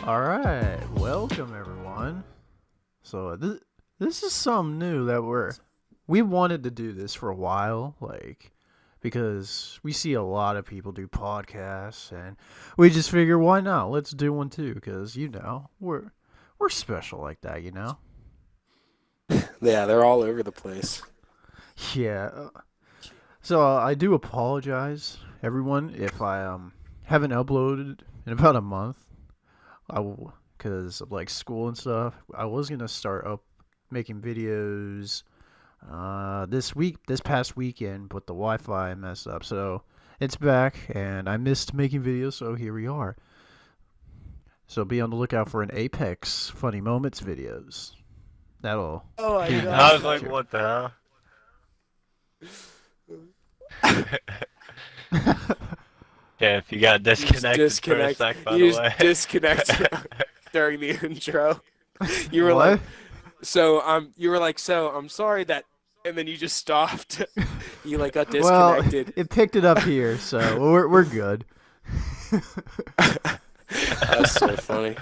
All right, welcome everyone. So this is something new that we wanted to do this for a while, like because we see a lot of people do podcasts, and we just figure why not? Let's do one too, because we're special like that, you know. Yeah, they're all over the place. Yeah. So I do apologize, everyone, if I haven't uploaded in about a month. Because of like school and stuff. I was gonna start up making videos this past weekend, but the Wi-Fi messed up, so it's back, and I missed making videos, so here we are. So be on the lookout for an Apex Funny Moments videos. That'll Oh my be in the near I god. was like, future. what the hell? Yeah, if you got You just disconnected for a disconnect. sec, by the You just way. disconnect during the intro. You were like, What? so I'm sorry that, and then you just stopped. You like got Well, disconnected. it picked it up here, so we're good. That's so funny.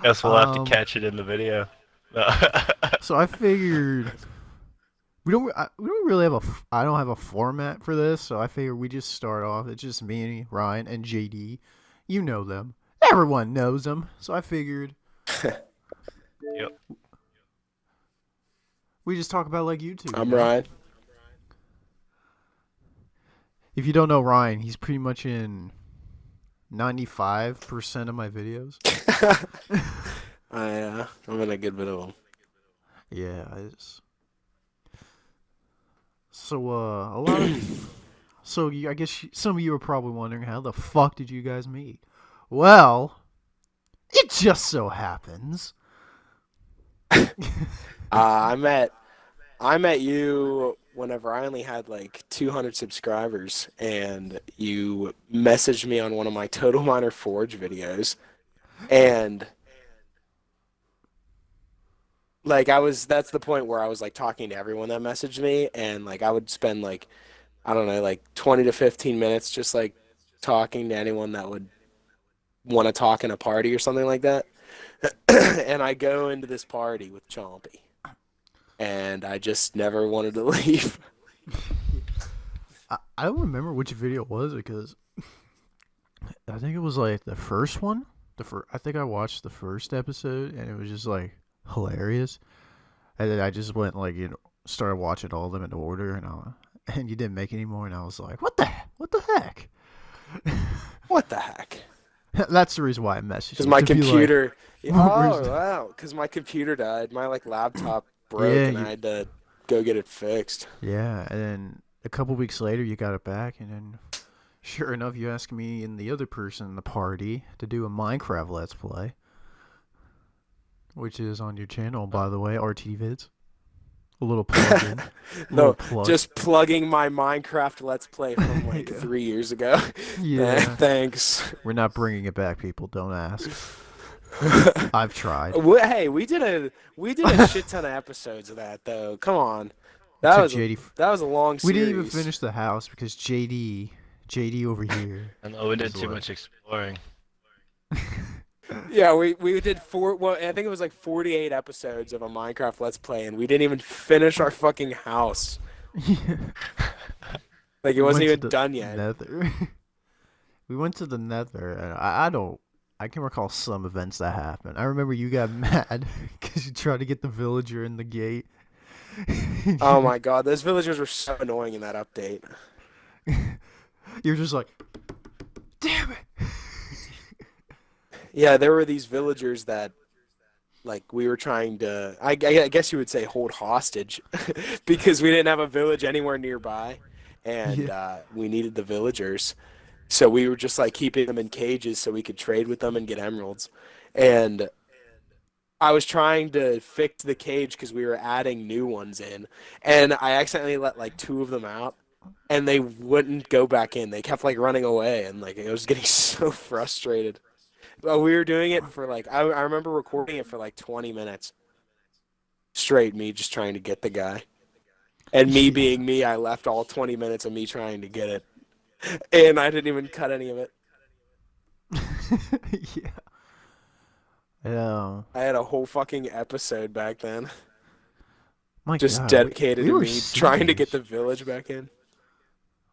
Guess we'll have to um, catch it in the video. No. so I figured we don't really have I don't have a format for this, so I figure we just start off. It's just me, Ryan, and JD. You know them. Everyone knows them. So I figured Yep. we just talk about like YouTube, you I'm know? Ryan. If you don't know Ryan, he's pretty much in 95% of my videos. I'm in a good bit of them. Yeah, so a lot of I guess some of you are probably wondering how the fuck did you guys meet? Well, it just so happens. I met you whenever I only had like 200 subscribers, and you messaged me on one of my Total Miner Forge videos, and like that's the point where I was like talking to everyone that messaged me, and like I would spend like, I don't know, like 20 to 15 minutes just like talking to anyone that would want to talk in a party or something like that. And I go into this party with Chompy, and I just never wanted to leave. I don't remember which video it was because I think it was like the first one. I think I watched the first episode and it was just like hilarious. And then I just went like started watching all of them in order, and you didn't make any more, and I was like, what the heck? What the heck? That's the reason why I messaged Because you my to be like, computer. where's Oh wow! Because my computer died. My like laptop broke, yeah and I had to go get it fixed. yeah, and then a couple weeks later you got it back, and then sure enough you asked me and the other person in the party to do a Minecraft Let's Play, which is on your channel, by the way, RT Vids. A little plug in. A little No, plug. just plugging my Minecraft Let's Play from like Yeah. 3 years ago. Yeah. Thanks. We're not bringing it back, people. Don't ask. I've tried. Hey, we did a shit ton of episodes of that though. Come on, It that took was a JD. that was a long We didn't even series. finish the house because JD over here I know we did was too like, much exploring. Yeah, we did four. Well, I think it was like 48 episodes of a Minecraft Let's Play, and we didn't even finish our fucking house. yeah. Like it We wasn't went to even the done yet. Nether. We went to the Nether, and I don't. I can recall some events that happened. I remember you got mad because you tried to get the villager in the gate. Oh my god, those villagers were so annoying in that update. You're just like, damn it. Yeah, there were these villagers that like we were trying to, I guess you would say, hold hostage because we didn't have a village anywhere nearby, Yeah. and we needed the villagers. So we were just like keeping them in cages so we could trade with them and get emeralds. And I was trying to fix the cage because we were adding new ones in, and I accidentally let like two of them out, and they wouldn't go back in. They kept like running away, and like I was getting so frustrated. Well, we were doing it for like I remember recording it for like 20 minutes straight, me just trying to get the guy. And me Yeah. being me, I left all 20 minutes of me trying to get it. And I didn't even cut any of it. Yeah. I had a whole fucking episode back then, My just God, dedicated we to were me trying to get seniors. the village back in.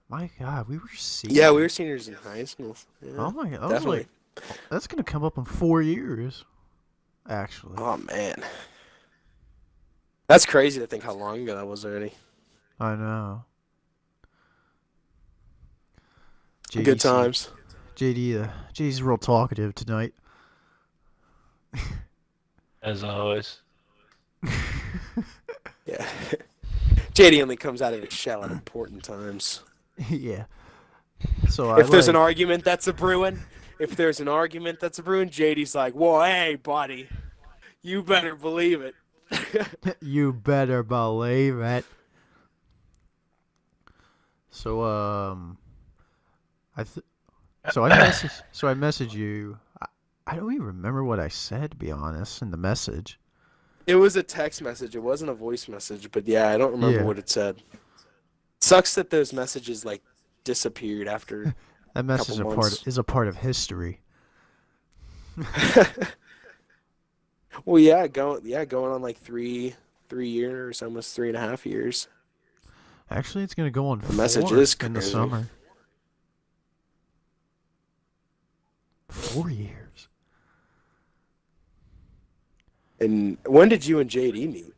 My God, we were Yeah, we were seniors. seniors in high school. Yeah, Oh my God, I was definitely. like, that's gonna come up in 4 years, actually. Oh man, that's crazy to think how long ago that was already. I know. Good JDC, times. JD's real talkative tonight. As always. Yeah. JD only comes out of his shell at important times. Yeah. So I If there's an like argument that's a brewing, JD's like, "Well, hey, buddy, you better believe it." you better believe it. So I th- so I messaged you. I don't even remember what I said, to be honest, in the message. It was a text message. It wasn't a voice message, but yeah, I don't remember Yeah. what it said. Sucks that those messages like disappeared after That a couple message months. is a part of history. Well, going on like 3 years, almost 3.5 years. Actually, it's gonna go on The message 4 is in the crazy. summer. 4 years. And when did you and JD meet?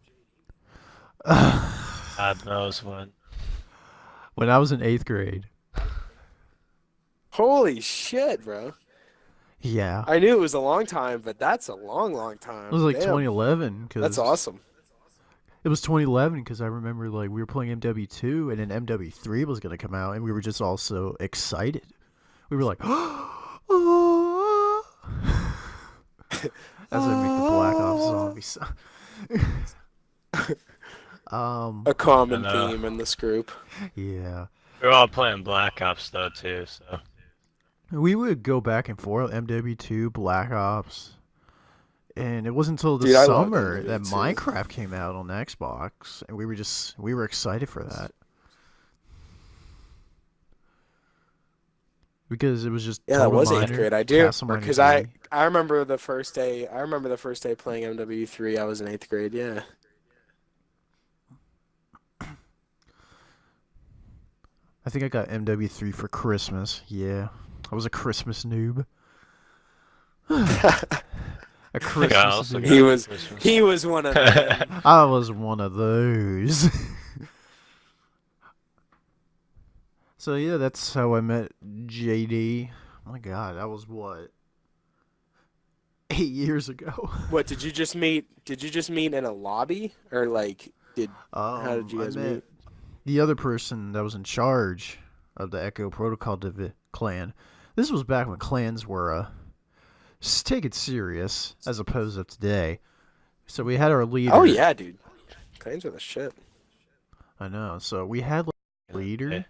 God knows when. When I was in 8th grade. Holy shit, bro. Yeah. I knew it was a long time, but that's a long, long It was time. like Damn. 2011 That's because awesome. it was 2011 because I remember like we were playing MW2 and then MW3 was gonna come out and we were just all so excited. We were like, as I make the Black Ops zombie sound. A common And, theme in this group. Yeah. We're all playing Black Ops though too, so We would go back and forth MW2, Black Ops, and it wasn't until the Dude, I loved summer that MW2. Minecraft came out on Xbox, and we were excited for that because it was just Yeah, that Total was eighth Miner, grade. I do Castle Miner because Z. I remember the first day. I remember the first day playing MW3. I was in eighth grade. Yeah. I think I got MW3 for Christmas. Yeah, I was a Christmas noob. A I think I Christmas also noob. got He it was for Christmas. he was one of them. I was one of those. So yeah, that's how I met JD. My God, that was what 8 years ago. What did you just meet? Did you just meet in a lobby or like did? How did you I guys met meet? the other person that was in charge of the Echo Protocol clan. This was back when clans were take it serious as opposed to today. So we had our leader. Oh yeah, dude. Claims are the shit. I know. So we had like, a leader, Okay.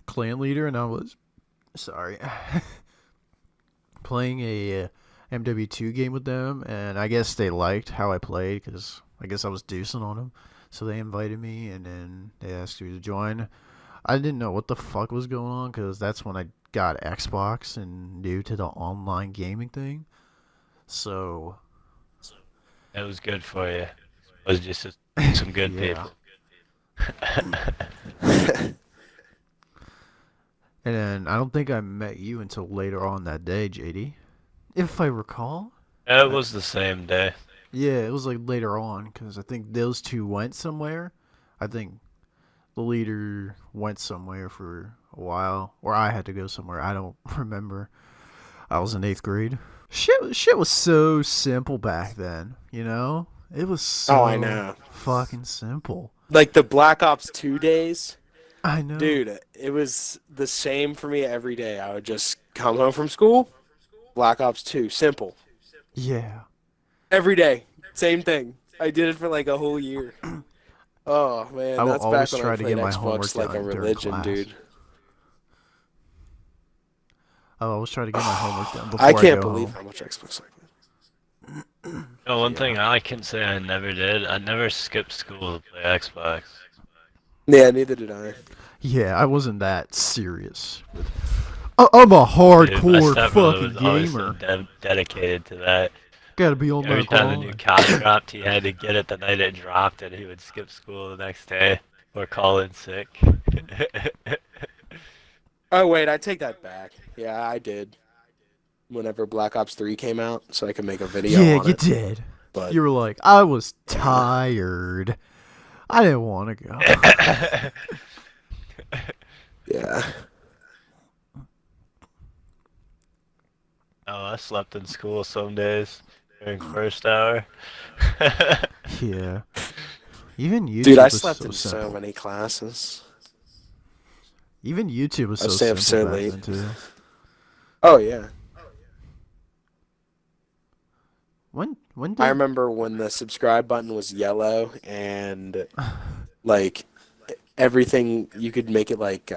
clan leader, and I was sorry playing a MW2 game with them, and I guess they liked how I played because I guess I was decent on them. So they invited me, and then they asked me to join. I didn't know what the fuck was going on because that's when I got Xbox and new to the online gaming thing. So It was good for you. It was just some good yeah. people. And then I don't think I met you until later on that day, JD, if I recall. It was the same day. Yeah, it was like later on because I think those two went somewhere. I think the leader went somewhere for a while, or I had to go somewhere. I don't remember. I was in 8th grade. Shit was so simple back then. You know, it was Oh, I so know. fucking simple. Like the Black Ops 2 days, I know. dude. It was the same for me every day. I would just come home from school, Black Ops 2, simple. Yeah. Every day, same thing. I did it for like a whole year. Oh man, I will that's always back when I try to played get my homework Xbox like a done during religion, class. dude. I always try to get my homework done before I I can't go believe home. how much Xbox I One Yeah. thing I can say I never did, I never skipped school to play Xbox. Yeah, neither did I. Yeah, I wasn't that serious with I'm a Dude, my hardcore stepbrother fucking was always so gamer. dedicated to that. Gotta be on my Every time a new grind. COD dropped, he had to get it the night it dropped, and he would skip school the next day or call in sick. Oh wait, I take that back. Yeah, I did. Whenever Black Ops 3 came out, so I could make a video Yeah, on you it. did. But You were like, I was yeah, tired. I didn't want to go. yeah. Oh, I slept in school some days during first hour. Yeah. Even Dude, I YouTube was slept so in so simple. many classes. Even YouTube was I was so staying up simple so back late. then too. Oh yeah. When I did remember when the subscribe button was yellow and like everything you could make it like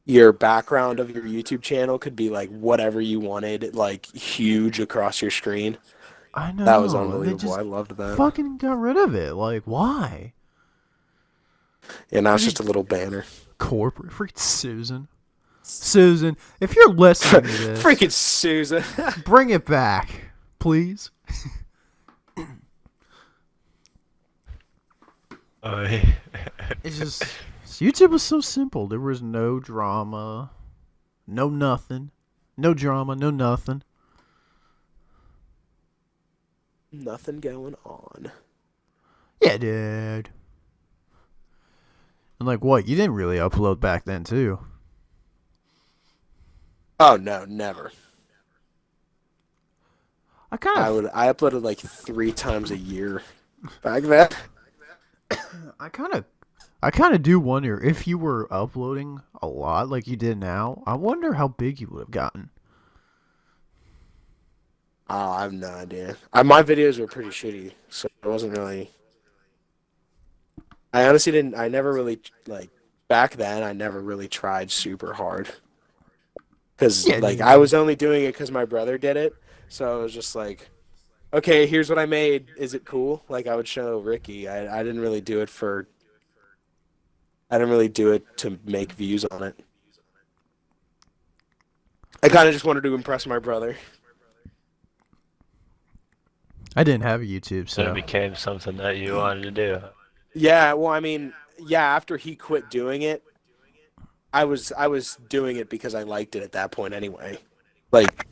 your background of your YouTube channel could be like whatever you wanted, like huge across your screen. I That was know they unbelievable. just I loved that. fucking got rid of it. Like why? And now it's Freaking just a little banner. corporate, freaking Susan. Susan, if you're listening to this, Freaking Susan. bring it back, please. Oh, yeah. It's just YouTube was so simple. There was no drama, no nothing, no drama, no nothing. Nothing going on. Yeah, dude. And like, what? You didn't really upload back then, too. Oh no, never. I kind of, I uploaded like 3 times a year back then. I kind of do wonder if you were uploading a lot like you did now. I wonder how big you would have gotten. Oh, I have no idea. My videos were pretty shitty, so it wasn't really. I honestly didn't. I never really like back then. I never really tried super hard because Yeah, like I dude. was only doing it because my brother did it. So I was just like, okay, here's what I made. Is it cool? Like I would show Ricky. I didn't really do it for. I didn't really do it to make views on it. I kind of just wanted to impress my brother. I didn't have a YouTube, Then it so became something that you wanted to do. Yeah, well, I mean, yeah, after he quit doing it, I was doing it because I liked it at that point anyway. Like,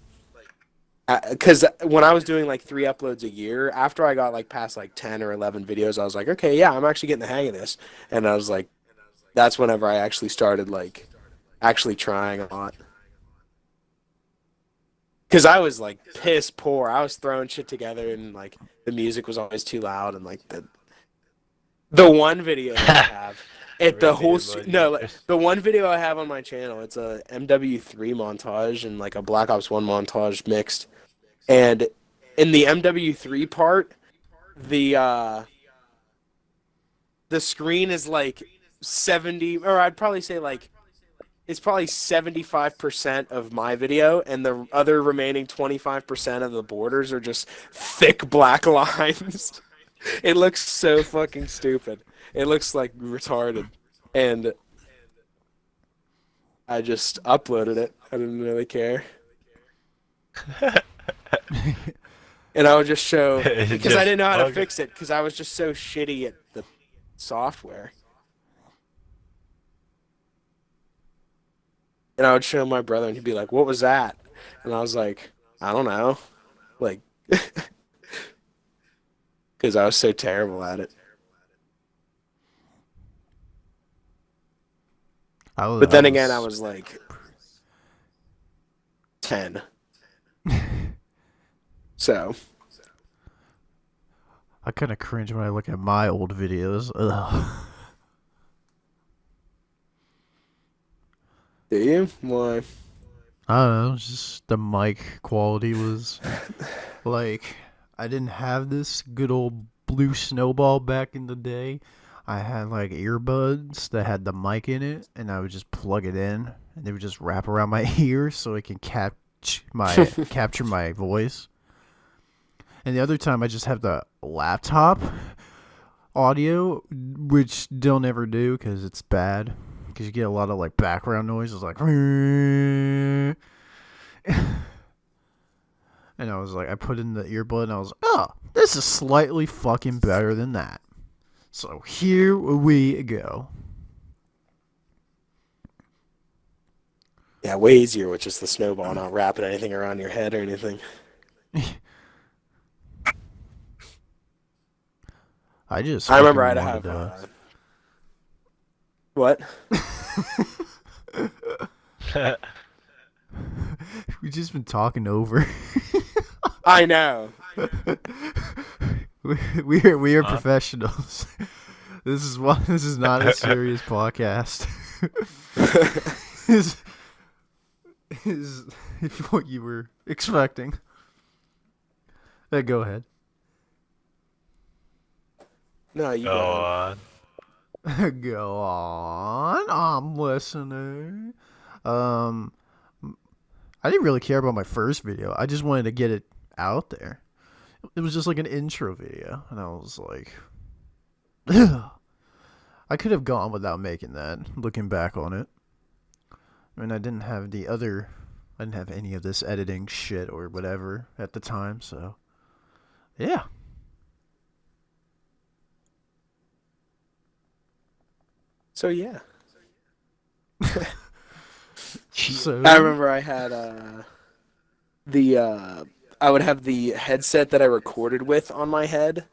because when I was doing like 3 uploads a year, after I got like past like 10 or 11 videos, I was like, okay, yeah, I'm actually getting the hang of this. And I was like, that's whenever I actually started like actually trying a lot. Because I was like piss poor. I was throwing shit together and like the music was always too loud and like the one video that I have, the Really whole about no, like, yours. the one video I have on my channel, it's a MW3 montage and like a Black Ops 1 montage mixed. And in the MW3 part, the the screen is like 70, or I'd probably say like it's probably 75% of my video, and the other remaining 25% of the borders are just thick black lines. It looks so fucking stupid. It looks like retarded. And I just uploaded it. I didn't really care. And I would just show, because I Just didn't know how to bug it. fix it, because I was just so shitty at the software. And I would show my brother, and he'd be like, "What was that?" And I was like, "I don't know." Like, because I was so terrible at it. But then again, I was like 10. So, I kind of cringe when I look at my old videos. Ugh. do you? Why? I don't know, just the mic quality was like I didn't have this good old blue snowball back in the day. I had like earbuds that had the mic in it, and I would just plug it in, and they would just wrap around my ears so it can capture my voice. And the other time, I just have the laptop audio, which they'll never do because it's bad. because you get a lot of like background noises, like. And I was like, I put in the earbud and I was like, oh, this is slightly fucking better than that. So here we go. Yeah, way easier with just the snowball, not wrapping anything around your head or anything. I just. I remember fucking I'd wanted have. to- What? We've just been talking over. I know. We are professionals. This is not a serious podcast. is what you were expecting. Go ahead. No, you Go go. on. Go on. I'm listening. I didn't really care about my first video. I just wanted to get it out there. It was just like an intro video, and I was like, I could have gone without making that. Looking back on it, I mean, I didn't have any of this editing shit or whatever at the time. So, yeah. So yeah. So I remember I had I would have the headset that I recorded with on my head,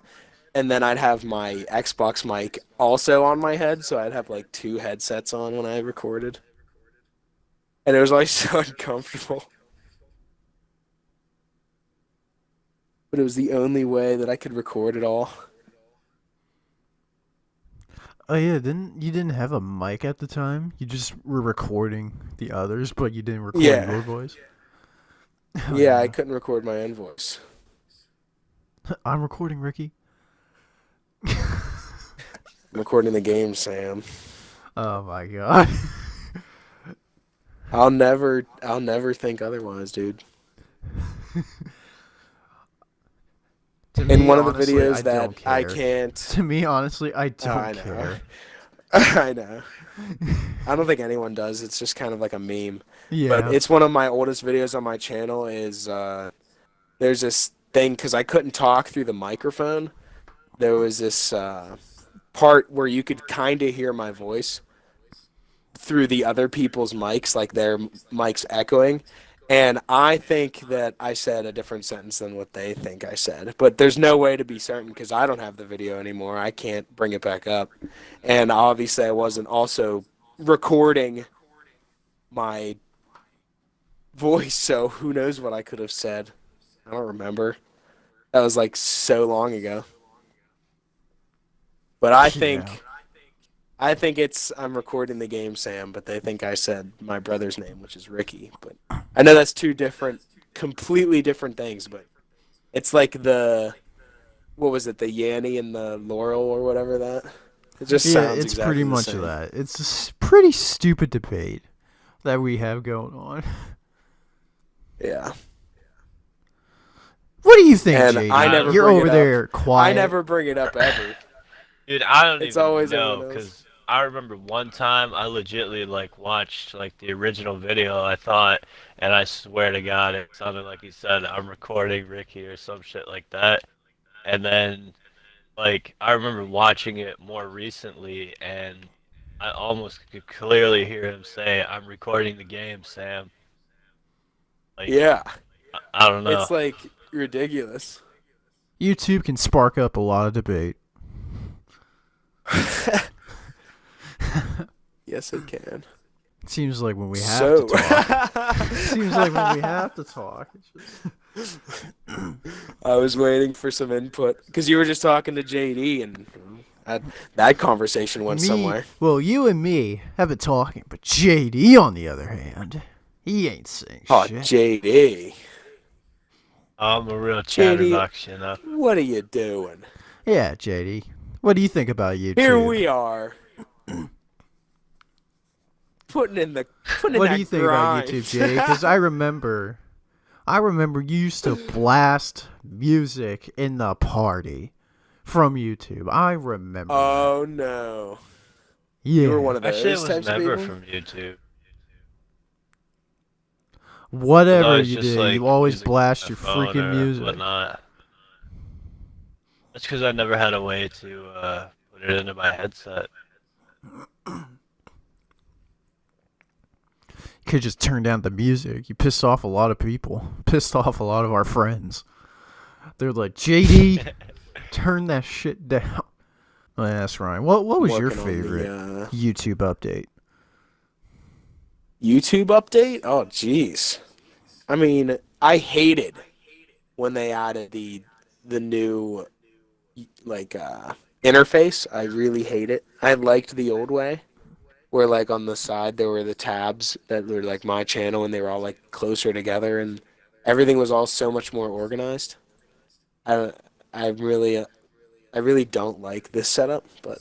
and then I'd have my Xbox mic also on my head, so I'd have like two headsets on when I recorded. And it was always so uncomfortable. But it was the only way that I could record it all. Oh yeah, you didn't have a mic at the time? You just were recording the others, but you didn't record Yeah. your voice? Yeah, I couldn't record my own voice. I'm recording, Ricky. I'm recording the game, Sam. Oh my god. I'll never think otherwise, dude. In one of the videos that I can't. To me, honestly, I I don't know. care. I know. I don't think anyone does. It's just kind of like a meme. Yeah. But it's one of my oldest videos on my channel. Is there's this thing because I couldn't talk through the microphone. There was this part where you could kind of hear my voice through the other people's mics, like their mics echoing. And I think that I said a different sentence than what they think I said. But there's no way to be certain because I don't have the video anymore. I can't bring it back up. And obviously I wasn't also recording my voice, so who knows what I could have said. I don't remember. That was like so long ago. But I think I'm recording the game, Sam, but they think I said my brother's name, which is Ricky. But I know that's two completely different things, but it's like what was it, the Yanny and the Laurel or whatever that? It just sounds it's exactly pretty the much same. that. It's a pretty stupid debate that we have going on. Yeah. What do you think, And JD? I never You're bring over it up. there quiet. I never bring it up ever. Dude, I don't It's even always know everyone else. because I remember one time I legitly like watched like the original video I thought, and I swear to God it sounded like he said I'm recording Ricky or some shit like that. And then like I remember watching it more recently, and I almost could clearly hear him say I'm recording the game, Sam. Like Yeah. I don't know. It's like ridiculous. YouTube can spark up a lot of debate. Yes, it can. It seems like when we have to talk. It's just... I was waiting for some input because you were just talking to JD, and that conversation went somewhere. Well, you and me have been talking, but JD, on the other hand, he ain't saying Oh, shit. JD. I'm a real chatterbox, you know. What are you doing? Yeah, JD. What do you think about YouTube? Here we are. Putting in What do you think about YouTube, JD? Because I remember you used to blast music in the party from YouTube. I remember. Oh, no. You were Yeah. one of Actually, it those was types of never people? from YouTube. It was Whatever always you just did, you like always music on blast my your phone freaking or music. whatnot. That's because I never had a way to put it into my headset. You could just turn down the music. You pissed off a lot of people. Pissed off a lot of our friends. They're like, JD, turn that shit down. Well, that's Ryan. What I'm was your working on favorite the YouTube update? YouTube update. Oh, jeez. I mean, I hated when they added the new like interface. I really hate it. I liked the old way, where like on the side there were the tabs that were like my channel, and they were all like closer together, and everything was all so much more organized. I I really I really don't like this setup, but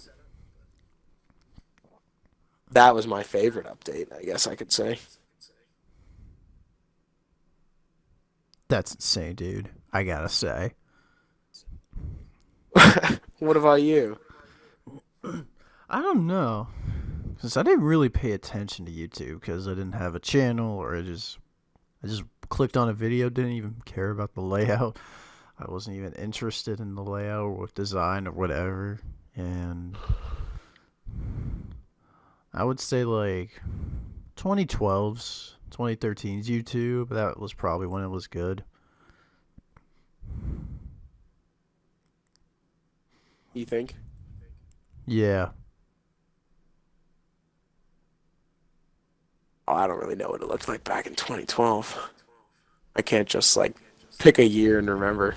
that was my favorite update, I guess I could say. That's insane, dude. I gotta say. What about you? I don't know. Because I didn't really pay attention to YouTube because I didn't have a channel or I just clicked on a video, didn't even care about the layout. I wasn't even interested in the layout or design or whatever. And I would say like 2012's, 2013's YouTube. That was probably when it was good. You think? Yeah. Oh, I don't really know what it looked like back in 2012. I can't just like pick a year and remember.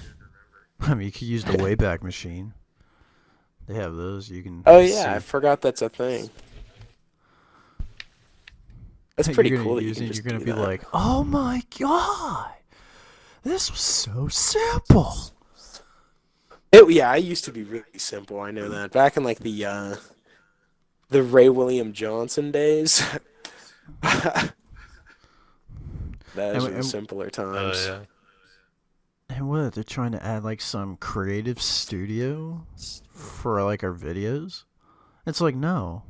I mean, you could use the Wayback Machine. They have those. You can Oh yeah, I see. forgot that's a thing. That's pretty You're gonna cool that you use can it. You're just gonna do be that. like, "Oh my god, this was so simple." Yeah, I used to be really simple. I know that. Back in like the Ray William Johnson days. And, Those were the and simpler Oh times. yeah. and what? They're trying to add like some creative studio for like our videos. It's like no,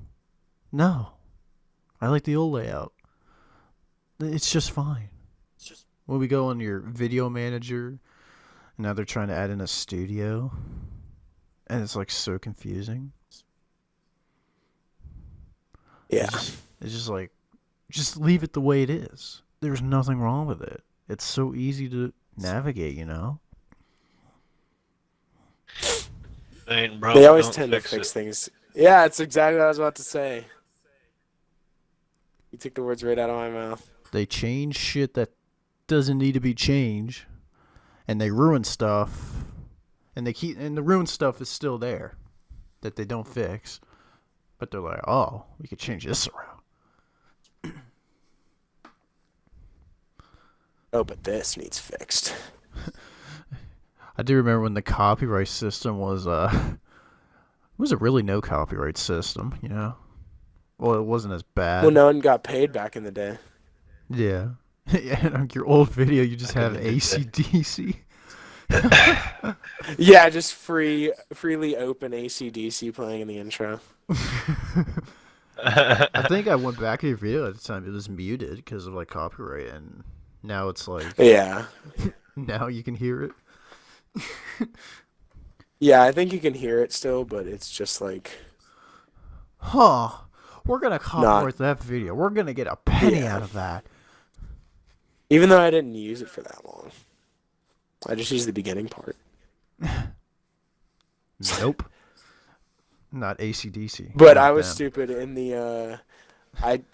no. I like the old layout. It's just fine. When we go on your video manager, now they're trying to add in a studio, and it's like so confusing. Yeah. It's just like, just leave it the way it is. There's nothing wrong with it. It's so easy to navigate, you know? Ain't They broke, always don't tend to fix it. fix things. Yeah, it's exactly what I was about to say. You took the words right out of my mouth. They change shit that doesn't need to be changed, and they ruin stuff, and the ruined stuff is still there that they don't fix. But they're like, oh, we could change this around. Oh, but this needs fixed. I do remember when the copyright system was it was a really no copyright system, you know? Well, it wasn't as Well, bad. no one got paid back in the day. Yeah. And on your old video, you just Back in have the good day. ACDC. Yeah, just freely open AC/DC playing in the intro. I think I went back to your video at the time. It was muted because of like copyright, and now it's like Yeah. now you can hear it. Yeah, I think you can hear it still, but it's just like Huh? We're gonna not. copyright that video. We're gonna get a penny Yeah. out of that. Even though I didn't use it for that long. I just used the beginning part. Nope. Not ACDC. But Not I was them. stupid in the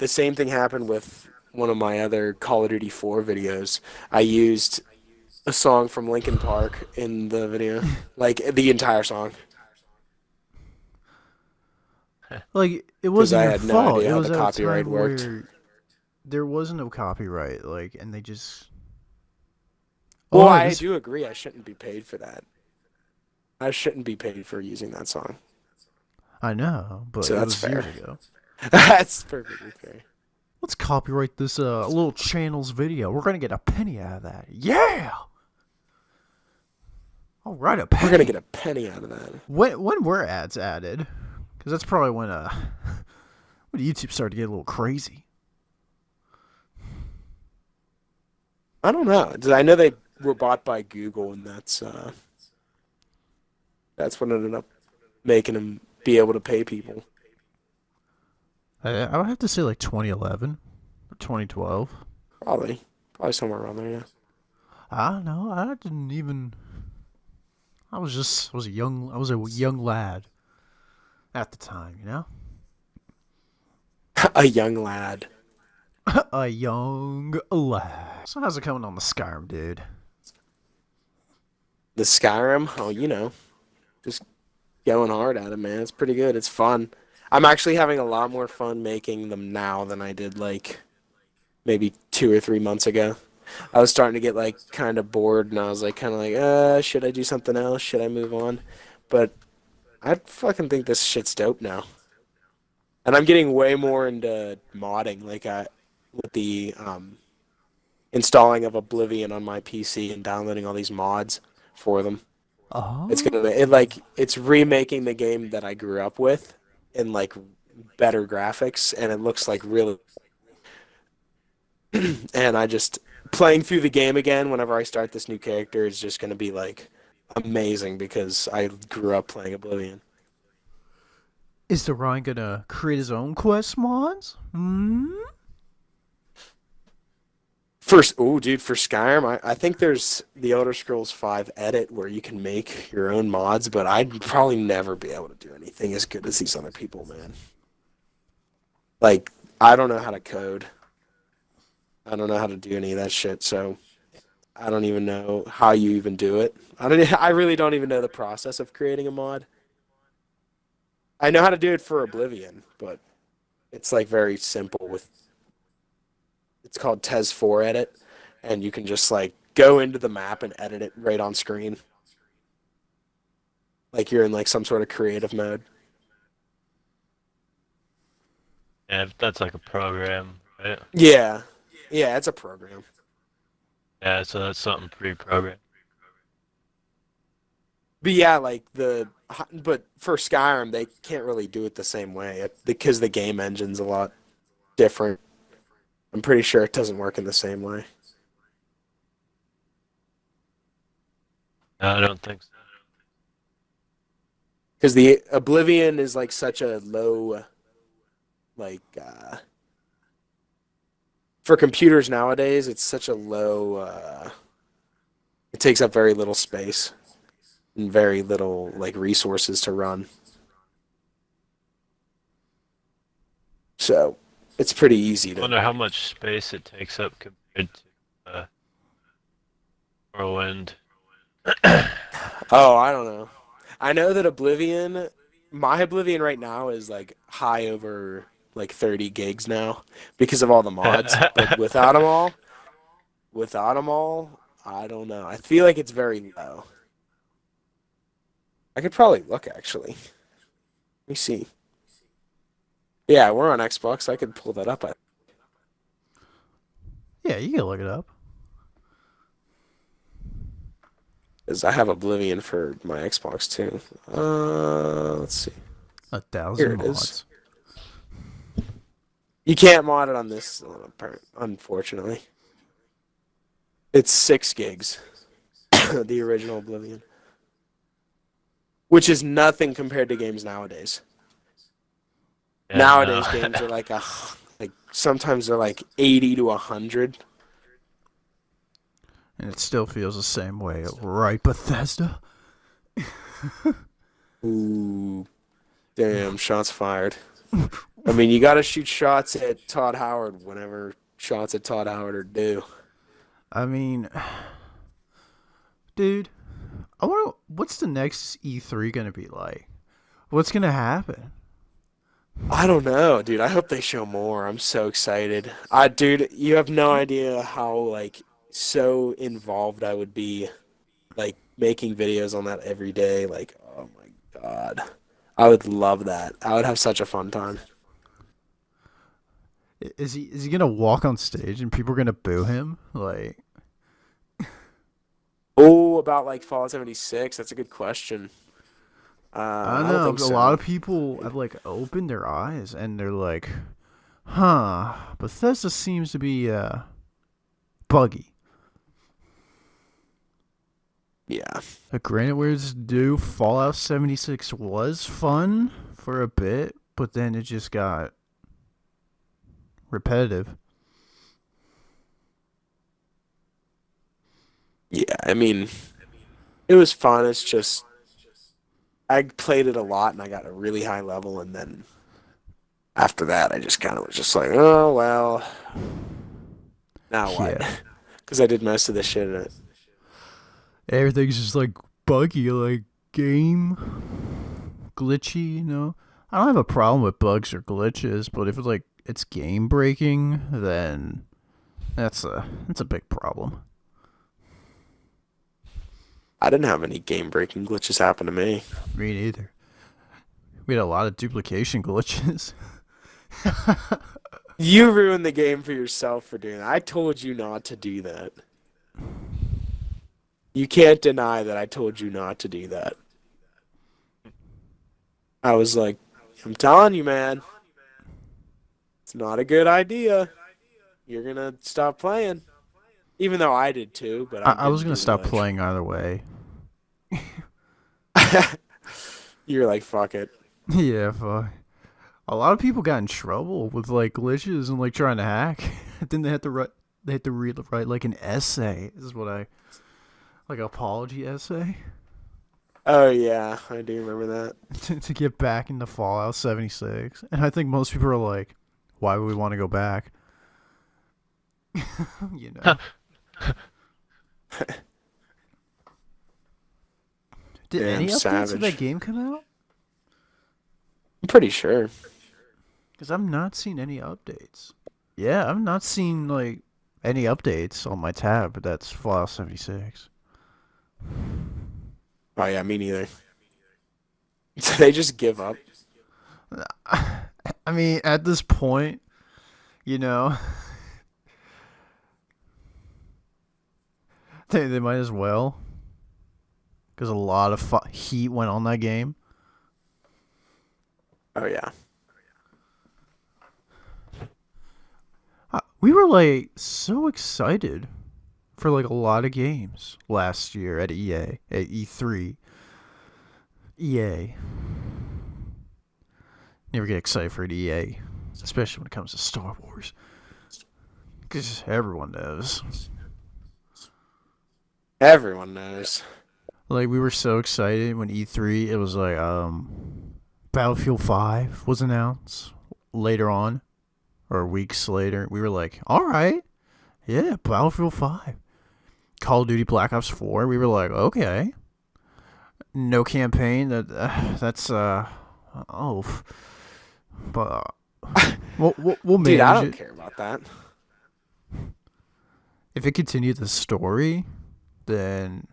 same thing happened with one of my other Call of Duty 4 videos. I used a song from Linkin Park in the video, like the entire song, Like it because wasn't I your had no fault. idea It how was the at a copyright time worked. where there was no copyright. Like, and they just Well, oh I this do agree I shouldn't be paid for that. I shouldn't be paid for using that song. I know, but So it that's was years fair. ago. That's perfectly fair. Let's copyright this little channel's video. We're gonna get a penny out of that. Yeah. All right, a We're gonna penny. get a penny out of that. When were ads added? Because that's probably when Well, YouTube started to get a little crazy. I don't know. I know they were bought by Google, and that's what ended up making them be able to pay people. I would have to say like 2011 or 2012. Probably somewhere around there. Yeah. I don't know. I didn't even. I was a young lad at the time, you know? A young lad. A young lad. So how's it coming on the Skyrim, dude? The Skyrim. Oh, just going hard at it, man. It's pretty good. It's fun. I'm actually having a lot more fun making them now than I did like maybe 2 or 3 months ago. I was starting to get like kind of bored, and I was like, kind of like, should I do something else? Should I move on? But I fucking think this shit's dope now, and I'm getting way more into modding, like with the installing of Oblivion on my PC and downloading all these mods for them. Oh. It's remaking the game that I grew up with in like better graphics, and it looks like really. And I just playing through the game again whenever I start this new character is just gonna be like amazing because I grew up playing Oblivion. Is the Ryan gonna create his own quest mods? Hmm? First, oh, dude, for Skyrim, I think there's the Elder Scrolls V edit where you can make your own mods, but I'd probably never be able to do anything as good as these other people, man. Like, I don't know how to code. I don't know how to do any of that shit, so I don't even know how you even do it. I really don't even know the process of creating a mod. I know how to do it for Oblivion, but it's like very simple with it's called Tez 4 edit, and you can just like go into the map and edit it right on screen. Like you're in like some sort of creative mode. Yeah, that's like a program, right? Yeah. Yeah, it's a program. Yeah, so that's something pre-programmed. But yeah, but for Skyrim they can't really do it the same way because the game engine's a lot different. I'm pretty sure it doesn't work in the same way. No, I don't think so. Because the Oblivion is like such a low, like, for computers nowadays, it's such a low, it takes up very little space and very little, like, resources to run. So, it's pretty easy I to. wonder how much space it takes up compared to Morrowind. Oh, I don't know. I know that my Oblivion right now is like high over like 30 gigs now because of all the mods. But without them all, I don't know. I feel like it's very low. I could probably look actually. Let me see. Yeah, we're on Xbox. I could pull that up. Yeah, you can look it up. Because I have Oblivion for my Xbox too. Let's see. 1,000 Here it is. mods. You can't mod it on this, unfortunately. It's 6 gigs, the original Oblivion, which is nothing compared to games nowadays. Yeah, Nowadays, no. games are like sometimes they're like 80 to 100. And it still feels the same way, right, Bethesda? Ooh, damn! Shots fired. I mean, you got to shoot shots at Todd Howard whenever shots at Todd Howard are due. I mean, dude, I wonder what's the next E3 gonna be like? What's gonna happen? I don't know, dude. I hope they show more. I'm so excited. Dude, you have no idea how like so involved I would be, like making videos on that every day. Like, oh my God, I would love that. I would have such a fun time. Is he gonna walk on stage and people are gonna boo him? Like, Oh, about like Fallout 76. That's a good question. I don't I don't know. think A lot so. of people have like opened their eyes and they're like, "Huh, Bethesda seems to be buggy." Yeah. Granted, where it's due, Fallout 76 was fun for a bit, but then it just got repetitive. Yeah, I mean, it was fun. It's just I played it a lot and I got a really high level, and then after that, I just kind of was just like, oh well, now what? Yeah, Because I did most of the shit in it. everything's just like buggy, like game glitchy. I don't have a problem with bugs or glitches, but if it's like it's game breaking, then that's a big problem. I didn't have any game breaking glitches happen to me. Me neither. We had a lot of duplication glitches. You ruined the game for yourself for doing that. I told you not to do that. You can't deny that I told you not to do that. I was like, I'm telling you, man, it's not a good idea. You're gonna stop playing. Even though I did too, but I I was didn't gonna do stop much. playing either way. You're like, fuck it. Yeah, fuck. A lot of people got in trouble with like glitches and like trying to hack. Then they had to write like an essay. This is what I like apology essay Oh yeah, I do remember that. to get back into Fallout 76. And I think most people are like, why would we want to go back? you know. Did Damn any updates of that savage. game come out? I'm pretty sure. Because I'm not seeing any updates. Yeah, I've not seen like any updates on my tab, but that's Fallout 76. Oh yeah, me neither. So they just give up. I mean, at this point, you know, they might as well. Because a lot of heat went on that game. Oh yeah. We were like so excited for like a lot of games last year at EA, at E3. EA. Never get excited for an EA, especially when it comes to Star Wars. Because everyone knows. Everyone knows. Like, we were so excited when E3, it was like, Battlefield 5 was announced later on, or weeks later. We were like, alright, yeah, Battlefield 5. Call of Duty Black Ops 4, we were like, okay. No campaign, that's, oh. But, we'll Dude, I manage don't it. care about that. If it continued the story, then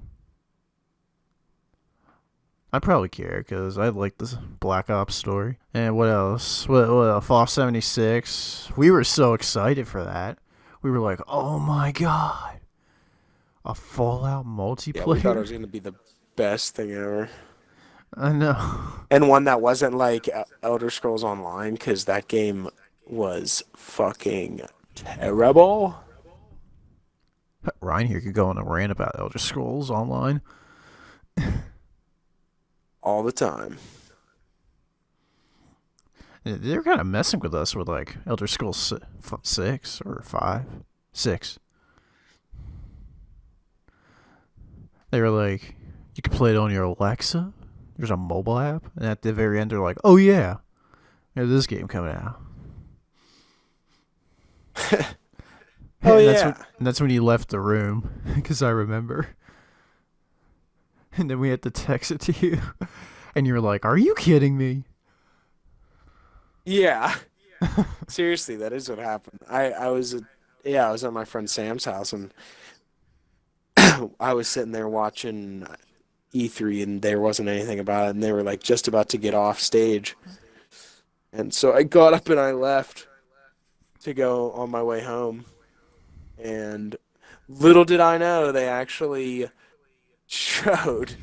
I probably care because I like this Black Ops story. And what else? What Fallout 76. We were so excited for that. We were like, oh my god, a Fallout Yeah, we thought it multiplayer. was gonna be the best thing ever. I know. And one that wasn't like Elder Scrolls Online, because that game was fucking terrible Ryan here could go on a rant about Elder Scrolls Online. all the time. They're kind of messing with us with like Elder Scrolls 6 or 5. 6. They were like, you can play it on your Alexa. There's a mobile app, and at the very end, they're like, "Oh yeah, this game coming out." Oh And yeah. that's when you left the room, because I remember. And then we had to text it to you, and you were like, "Are you kidding me?" Yeah. Seriously, that is what happened. Yeah, I was at my friend Sam's house and I was sitting there watching E3 and there wasn't anything about it and they were like just about to get off stage. And so I got up and I left to go on my way home. And little did I know they actually showed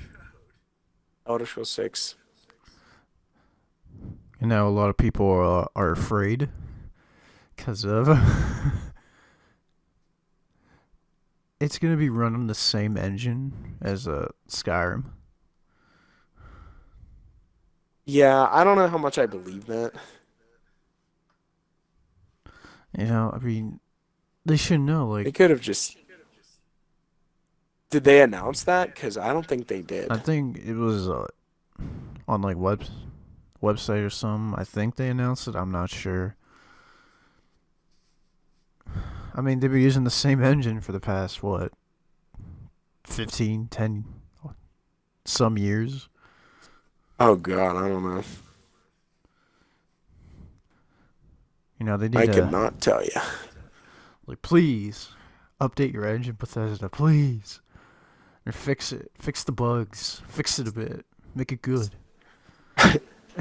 Elder Scrolls 6 You know, a lot of people are afraid because of it's gonna be run on the same engine as Skyrim. Yeah, I don't know how much I believe that. You know, I mean, they should know. They Like, could have just. Did they announce that? Because I don't think they I did. think it was on like website or something. I think they announced it. I'm not sure. I mean, they've been using the same engine for the past what 15, 10, some years. Oh God, I don't know. You know, they I need could to not tell you. like please update your engine, Bethesda, please, or fix it, fix the bugs, fix it a bit, make it good.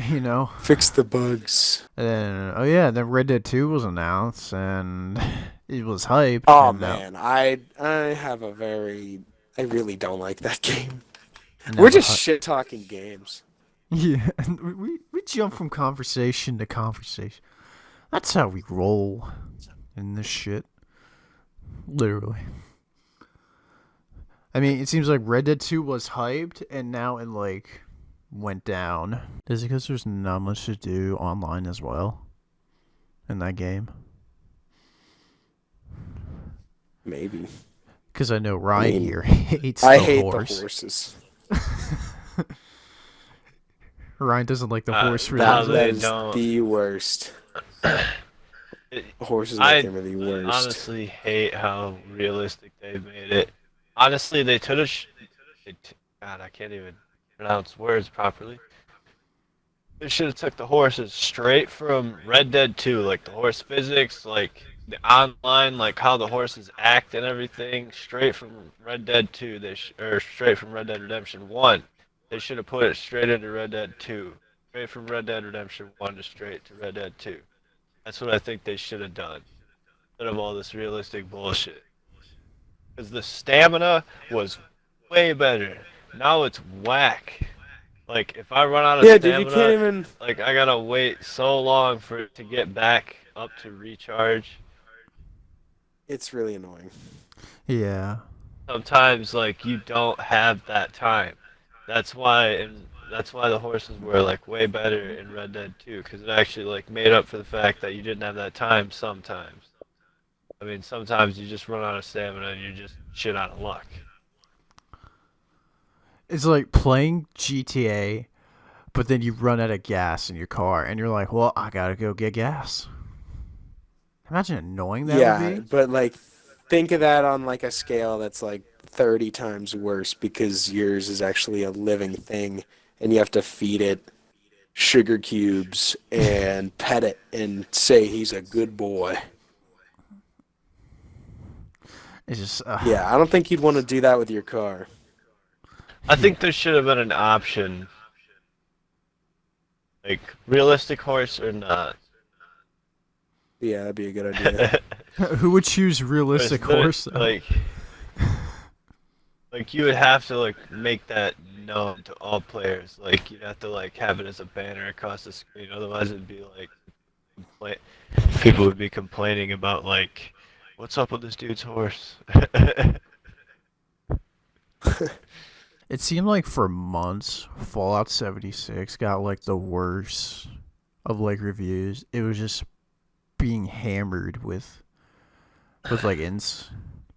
You know. Fix the bugs. And then, oh yeah, then Red Dead 2 was announced and it was hyped Oh and now man, I have a very I really don't like that game. now We're the just shit talking games. yeah, and we jump from conversation to conversation. That's how we roll in this shit. Literally. I mean, it seems like Red Dead 2 was hyped and now it like went down. Is it because there's not much to do online as well in that game? Maybe. Because I know I Ryan mean, here hates I the hate the horse. horses. Ryan doesn't like the horse for No, That reason. that they is don't. the worst. It, Horses in that I game are the worst. honestly hate how realistic they made it. Honestly, they could have. God, I can't even pronounce words properly. They should have took the horses straight from Red Dead 2, like the horse physics, like the online, like how the horses act and everything, straight from Red Dead 2. Or straight from Red Dead Redemption 1. They should have put it straight into Red Dead 2, straight from Red Dead Redemption 1 to straight to Red Dead 2. That's what I think they should have done instead of all this realistic bullshit. Because the stamina was way better. Now it's whack. Like if I run out of Yeah, dude, you can't stamina, even. like I gotta wait so long for it to get back up to recharge. It's really annoying. Yeah. Sometimes like you don't have that time. That's why and that's why the horses were like way better in Red Dead 2 because it actually like made up for the fact that you didn't have that time sometimes. I mean, sometimes you just run out of stamina and you're just shit out of luck. It's like playing GTA, but then you run out of gas in your car, and you're like, well, I gotta go get gas. Imagine how annoying that would Yeah, be. but like, think of that on like a scale that's like 30 times worse because yours is actually a living thing and you have to feed it sugar cubes and pet it and say he's a good boy. It's just, Yeah, I don't think you'd want to do that with your car. I yeah. think there should have been an option, like realistic horse or not. Yeah, that'd be a good idea. Who would choose realistic horse, though? Like you would have to like make that known to all players. Like you'd have to like have it as a banner across the screen. Otherwise, it'd be like people would be complaining about like, what's up with this dude's horse? It seemed like for months, Fallout 76 got like the worst of like reviews. It was just being hammered with like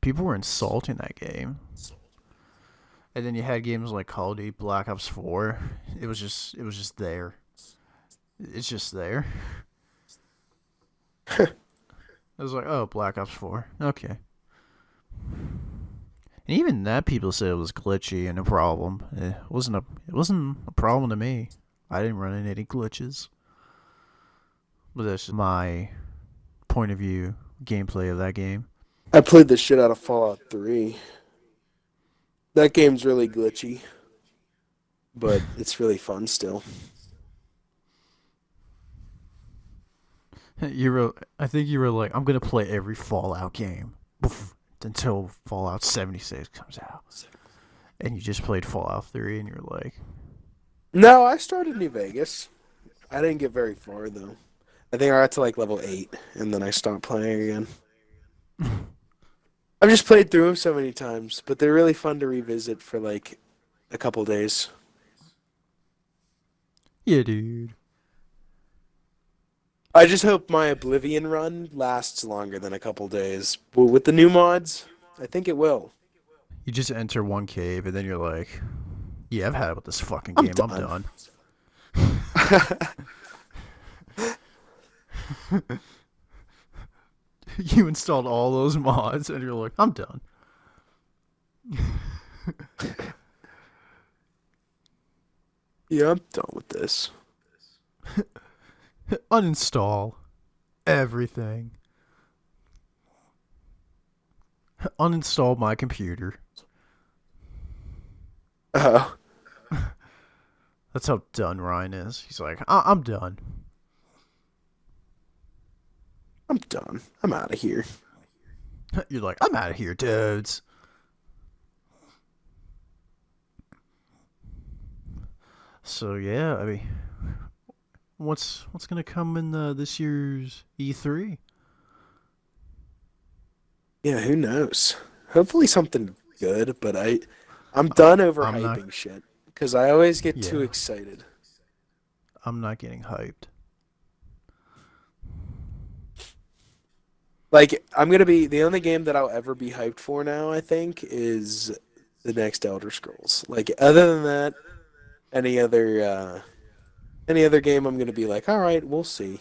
people were insulting that game. And then you had games like Call of Duty Black Ops 4. It was just there. It's just there. It was like, oh, Black Ops 4. Okay. And even that people said it was glitchy and a problem. It wasn't a problem to me. I didn't run into any glitches. But that's just my point of view gameplay of that game. I played the shit out of Fallout 3. That game's really glitchy, but it's really fun still. I think you were like, I'm gonna play every Fallout game until Fallout 76 comes out, and you just played Fallout 3, and you're like, No, I started New Vegas. I didn't get very far though. I think I got to like level 8 and then I stopped playing again. I've just played through them so many times, but they're really fun to revisit for like a couple days. Yeah, dude. I just hope my Oblivion run lasts longer than a couple days. Well, with the new mods, I think it will. You just enter one cave and then you're like, yeah, I've had it with this fucking I'm game. I'm done. done. You installed all those mods and you're like, I'm done. Yeah, I'm done with this. Uninstall everything. Uninstall my computer. Oh, That's how done Ryan is. He's like, I'm done. I'm done. I'm out of here. You're like, I'm out of here, dudes. So yeah, I mean, what's gonna come in this year's E3? Yeah, who knows? Hopefully something good, but I'm done I'm not. overhyping shit because I always get too Yeah, excited. I'm not getting hyped. Like I'm gonna be the only game that I'll ever be hyped for now, I think, is the next Elder Scrolls. Like other than that, any other any other game I'm gonna be like, all right, we'll see.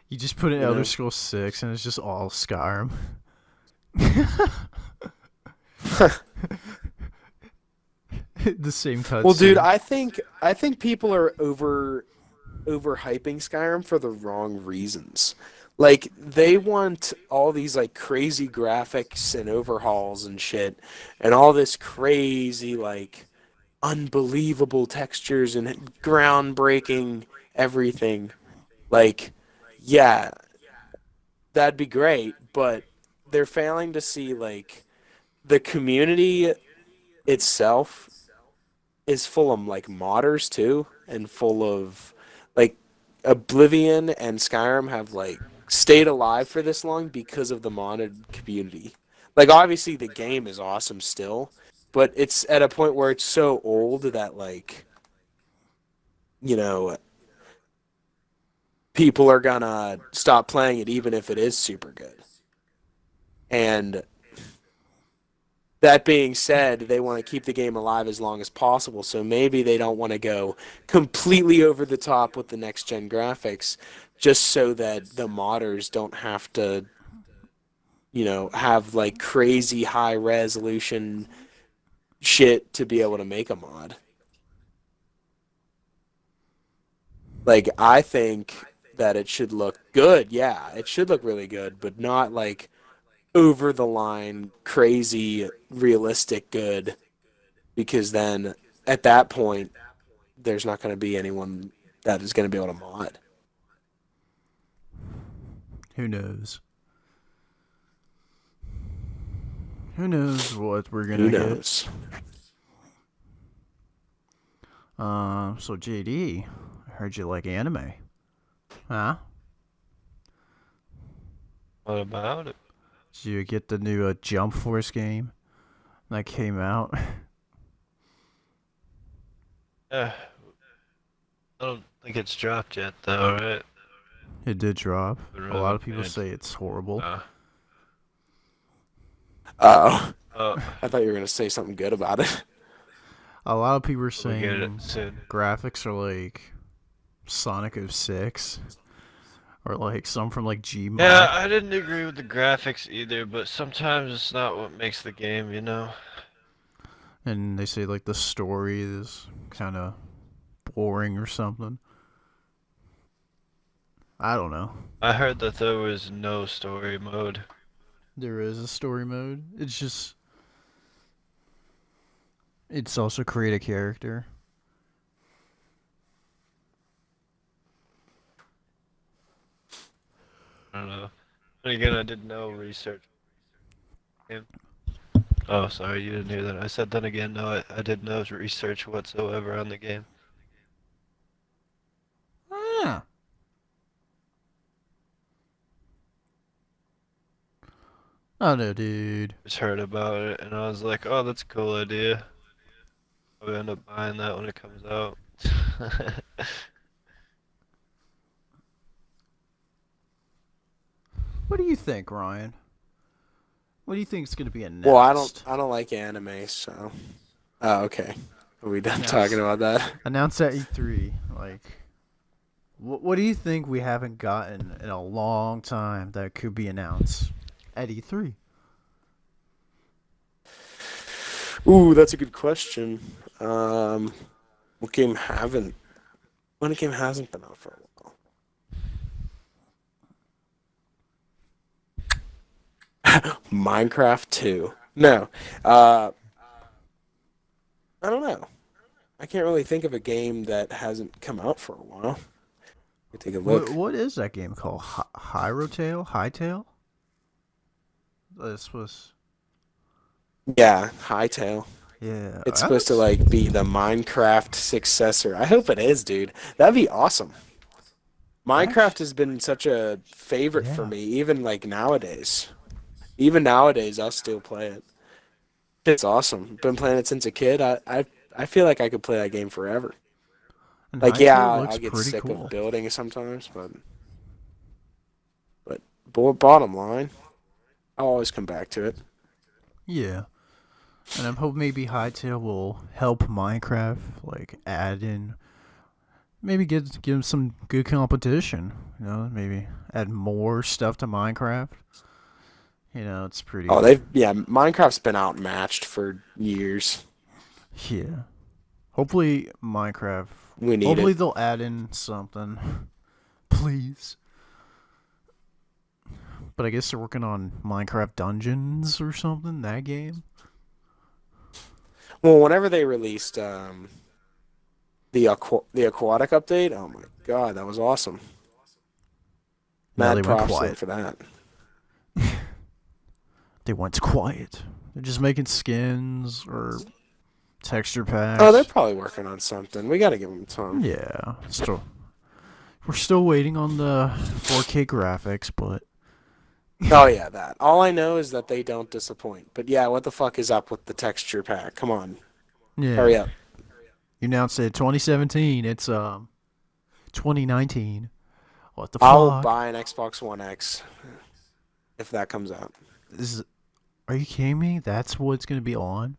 You just put in You Elder know? Scrolls 6 and it's just all Skyrim. The same Well, dude, cutscene. I think people are overhyping Skyrim for the wrong reasons. Like they want all these like crazy graphics and overhauls and shit and all this crazy like unbelievable textures and groundbreaking everything. Like yeah, that'd be great, but they're failing to see like the community itself is full of like modders too, and full of like Oblivion and Skyrim have like stayed alive for this long because of the modded community. Like obviously the game is awesome still, but it's at a point where it's so old that like, you know, people are gonna stop playing it even if it is super good. And that being said, they want to keep the game alive as long as possible, so maybe they don't want to go completely over the top with the next gen graphics just so that the modders don't have to, have like crazy high resolution shit to be able to make a mod. Like, I think that it should look good. Yeah, it should look really good, but not like over the line, crazy, realistic good, because then at that point, there's not going to be anyone that is going to be able to mod. Who knows? Who knows what we're Who gonna get? knows? So JD, I heard you like anime, huh? What about it? Did you get the new Jump Force game that came out? Yeah, I don't think it's dropped yet, though, right? It did drop. Been A lot really of people bad. say it's horrible. Uh, Oh, oh, I thought you were going to say something good about it. A lot of people are we'll get it saying soon. graphics are like Sonic 06 or like some from like Yeah, Gmod. I didn't agree with the graphics either, but sometimes it's not what makes the game, you know? And they say like the story is kind of boring or something. I don't know. I heard that there was no story mode. There is a story mode. It's also create a character. I don't know. And again, I did no research. Game. Oh, sorry, you didn't hear that. I said then again, no, I did no research whatsoever on the game. Oh no, dude. Just heard about it, and I was like, oh, that's a cool idea. I'll end up buying that when it comes out. What do you think, Ryan? What do you think is going to be Well, announced? I don't like anime, so. Oh, okay. Are we done talking Announced, about that? announced at E3. Like, what do you think we haven't gotten in a long time that could be announced at E3? Ooh, that's a good question. What game haven't? When a game hasn't been out for a while? Minecraft 2. No. I don't know. I can't really think of a game that hasn't come out for a while. Let me take a look. What is that game called? Hyrotail? Hightail? This was Yeah, Hytale. yeah. It's That supposed to looks like be the Minecraft successor. I hope it is, dude. That'd be awesome. Minecraft actually, has been such a favorite for yeah. me, even like nowadays. Even nowadays, I'll still play it. It's awesome. Been playing it since a kid. I feel like I could play that game forever. And Like, yeah, Hightail looks I'll get pretty sick of cool. building sometimes, but bottom line, I'll always come back to it. Yeah. And I'm hoping maybe Hightail will help Minecraft, like add in, maybe give 'em some good competition. You know, maybe add more stuff to Minecraft. You know, it's Oh, pretty. yeah, Minecraft's been outmatched for years. Yeah. Hopefully Minecraft. We need Hopefully it. they'll add in something. Please. But I guess they're working on Minecraft Dungeons or something. That game. Well, whenever they released the aquatic update, oh my god, that was awesome. Yeah, they Mad went props to them quiet. for that. They went quiet. They're just making skins or texture Oh, they're packs. probably working on something. We gotta give them time. Yeah, we're still waiting on the 4K graphics, but Oh yeah, that. All I know is that they don't disappoint. But yeah, what the fuck is up with the texture pack? Come on, yeah, hurry up. you announced it 2017. It's 2019. What the I'll fuck? buy an Xbox One X if that comes out. Is Are you kidding me? That's what it's gonna be on.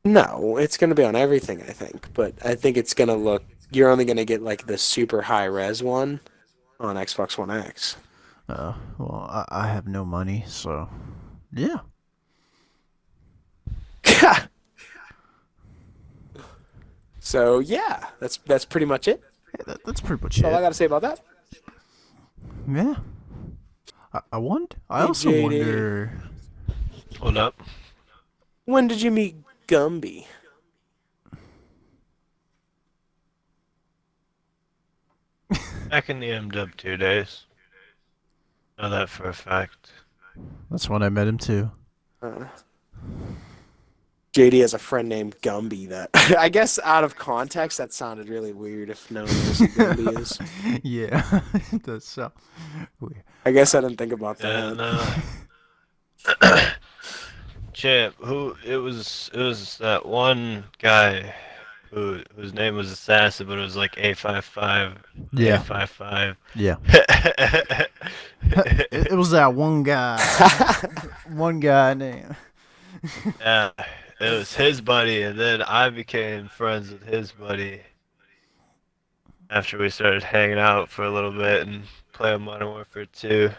No, it's gonna be on everything, I think. But I think it's gonna look. You're only gonna get like the super high res one on Xbox One X. Well, I have no money, so yeah, So yeah, that's pretty much it. that's pretty much That's all I it. gotta say about that. Yeah, I Hey also JD, wonder. Hold up. when did you meet Gumby? Back in the MW 2 days. Know that for a fact. That's when I met him too. Uh, JD has a friend named Gumby that I guess out of context that sounded really weird if no one knows who Gumby is. Yeah, that's so weird. I guess I didn't think about Yeah, that. no. Champ, who it was that one guy whose name was Assassin, but it was like A55 Yeah, A55. yeah. It was that one guy. One guy named. Yeah, it was his buddy, and then I became friends with his buddy after we started hanging out for a little bit and playing Modern Warfare 2.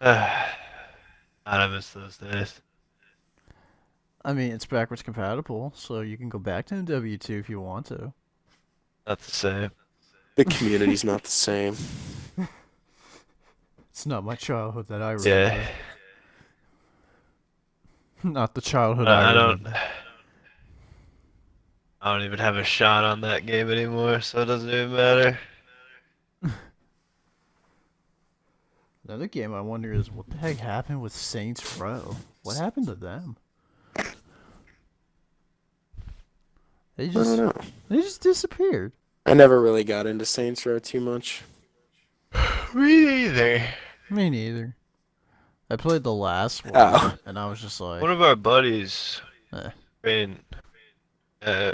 God, I miss those days. I mean, it's backwards compatible, so you can go back to MW2 if you want to. Not the same. The community's not the same. It's not my childhood that I Yeah, remember. Not the childhood I I don't. remember. I don't even have a shot on that game anymore, so it doesn't even matter. Another game I wonder is what the heck happened with Saints Row? What happened to them? They I don't just know. they just disappeared. I never really got into Saints Row too much. Me neither. Me neither. I played the last Oh. one, and I was just like, One of our buddies, eh. Rain, uh,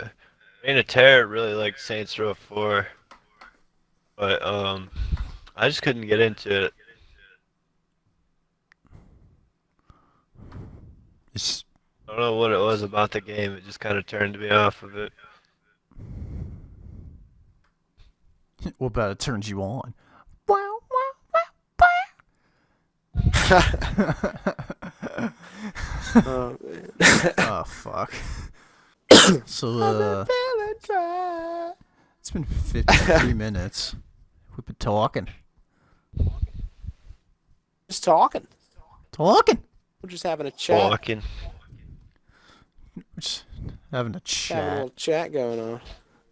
Rain of Terror, really liked Saints Row 4, but I just couldn't get into it. It's, I don't know what it was about the game. It just kind of turned me off of it. what about it turns you on? Oh, man. Oh, fuck. So, it's been 53 minutes. We've been talking. Just talking. Talking! We're just having a chat. Walking. We're just having a Having a chat. little chat going on.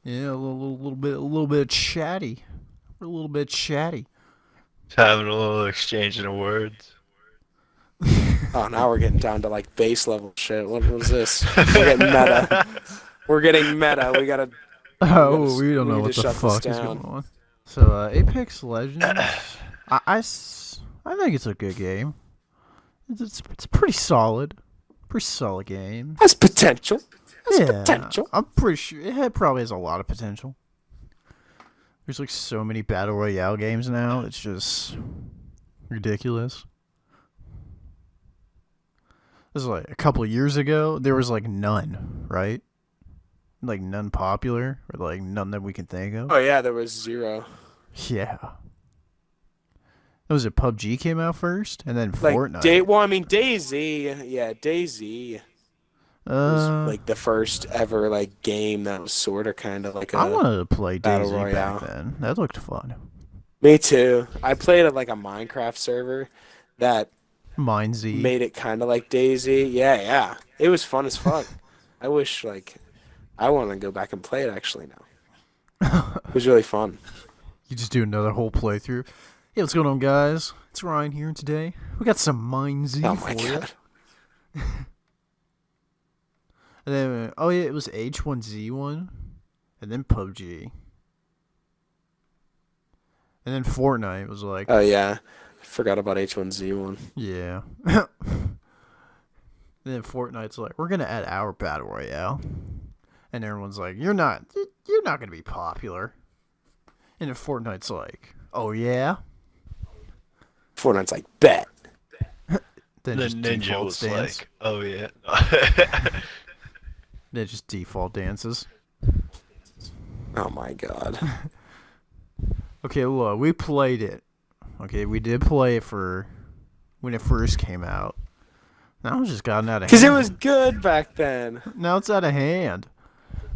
Yeah, a little bit chatty. We're a little bit chatty. Just having a little exchanging of words. Oh, now we're getting down to like base level shit. What was this? We're getting meta. We're getting meta. We gotta. Oh, we don't we know need what to the shut this fuck is down. going on. So, Apex Legends, I think it's a good game. It's pretty solid. Pretty solid game. Has potential. Has Yeah, potential. I'm pretty sure it probably has a lot of potential. There's like so many battle royale games now. It's just ridiculous. This is like a couple of years ago. There was like none, right? Like none popular, or like none that we can think of. Oh yeah, there was 0. Yeah. Was it PUBG came out first, and then Like Fortnite? Well, I mean DayZ. Yeah, DayZ was like the first ever like game that was sort of kind of like I a wanted to play battle DayZ royale. back then. That looked fun. Me too. I played at like a Minecraft server that Mine Z. made it kind of like DayZ. Yeah, yeah. It was fun as fuck. I wish like I want to go back and play it actually now. It was really fun. You just do another whole playthrough. Hey, what's going on, guys? It's Ryan here today. We got some Mine Z Oh for my you. god. And then, oh yeah, it was H1Z1, and then PUBG, and then Fortnite was like, Oh yeah. I forgot about H1Z1. yeah. And then Fortnite's like, we're gonna add our battle royale, and everyone's like, you're not gonna be popular. And then Fortnite's like, oh yeah. Fortnite's like bet. Then The just ninja default was dance. like, oh yeah. Then just default dances. Oh my god. Okay, look, we played it. Okay, we did play it for when it first came out. Now it's just gotten out of hand. Because it was good back then. Now it's out of hand.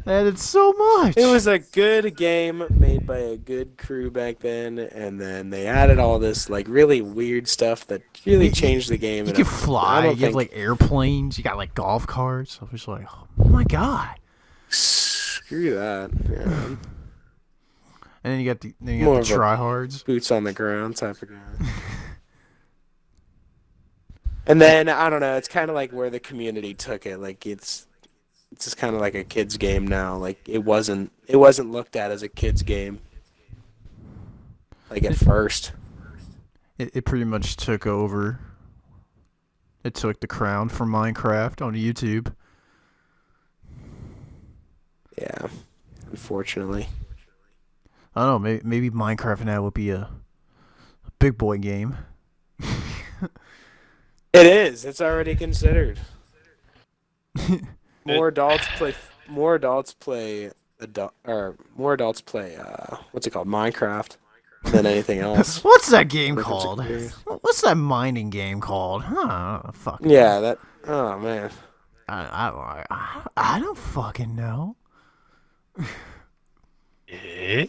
They added so much. It was a good game made by a good crew back then, and then they added all this like really weird stuff that really changed the game. You and can I fly. don't You have think- like airplanes. You got like golf carts. I was like, oh my god. Screw that. Yeah. And then you got the More of a- tryhards. Boots on the ground type of guy. And then I don't know. It's kind of like where the community took it. Like it's just kind of like a kids game now. Like it wasn't looked at as a kids game. Like at first. It pretty much took over. It took the crown from Minecraft on YouTube. Yeah. Unfortunately. I don't know. Maybe Minecraft now would be a big boy game. It is. It's already considered. More adults play. More adults play. More adults play. What's it called? Minecraft than anything else. What's that game Like, it's a called? game. What's that mining game called? Huh? Fuck. Yeah. That. Oh man. I don't fucking know. Eh?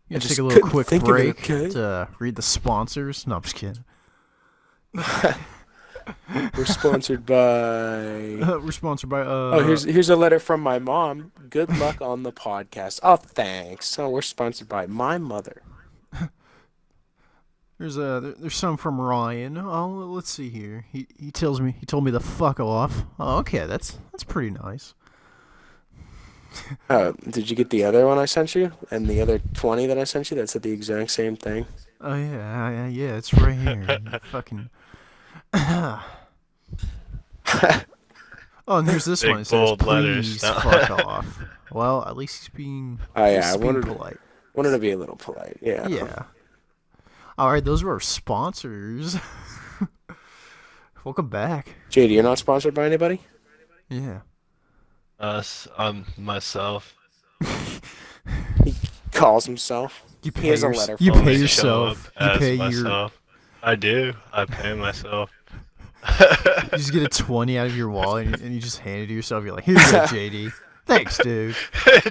You just take a little couldn't quick think of it, break okay? to read the sponsors. No, I'm just kidding. We're sponsored by. We're sponsored by. Oh, here's a letter from my mom. Good luck on the podcast. Oh, thanks. Oh, we're sponsored by my mother. There's some from Ryan. Oh, let's see here. He told me to fuck off. Oh, okay, that's pretty nice. Oh, did you get the other one I sent you? And the other 20 that I sent you that said the exact same thing? Oh yeah, yeah, it's right here. You fucking. Oh, and here's this one. It Big says, bold letters. "Please No. fuck off." Well, at least he's being, Oh at yeah, least he's being polite. wanted to be a little polite. Yeah. Yeah. All right, those were our sponsors. Welcome back. JD, you're not sponsored by anybody? Yeah. Us, myself. He calls himself. You He pay has a your, letter you from pay us. Always show up yourself. You as pay your. myself. I do. I pay myself. You just get a 20 out of your wallet and you just hand it to yourself. You're like, here you go, JD. Thanks, dude.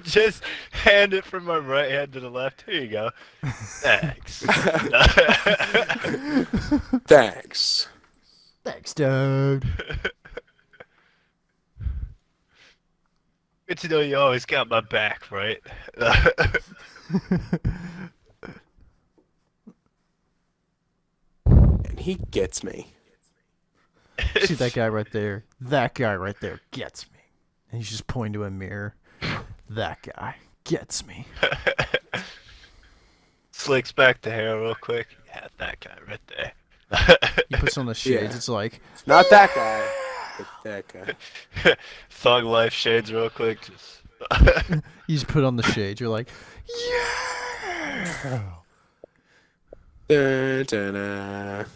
Just hand it from my right hand to the left. Here you go. Thanks. Thanks. Thanks, dude. Good to know you always got my back, right? And he gets me. See that guy right there? That guy right there gets me. And he's just pointing to a mirror. That guy gets me. Slicks back the hair real quick. Yeah, that guy right there. He puts on the shades. Yeah. It's like, Not that guy. But that guy. Thug life shades real quick. Just. you just put on the shades. You're like, yeah. Dun, dun, dun.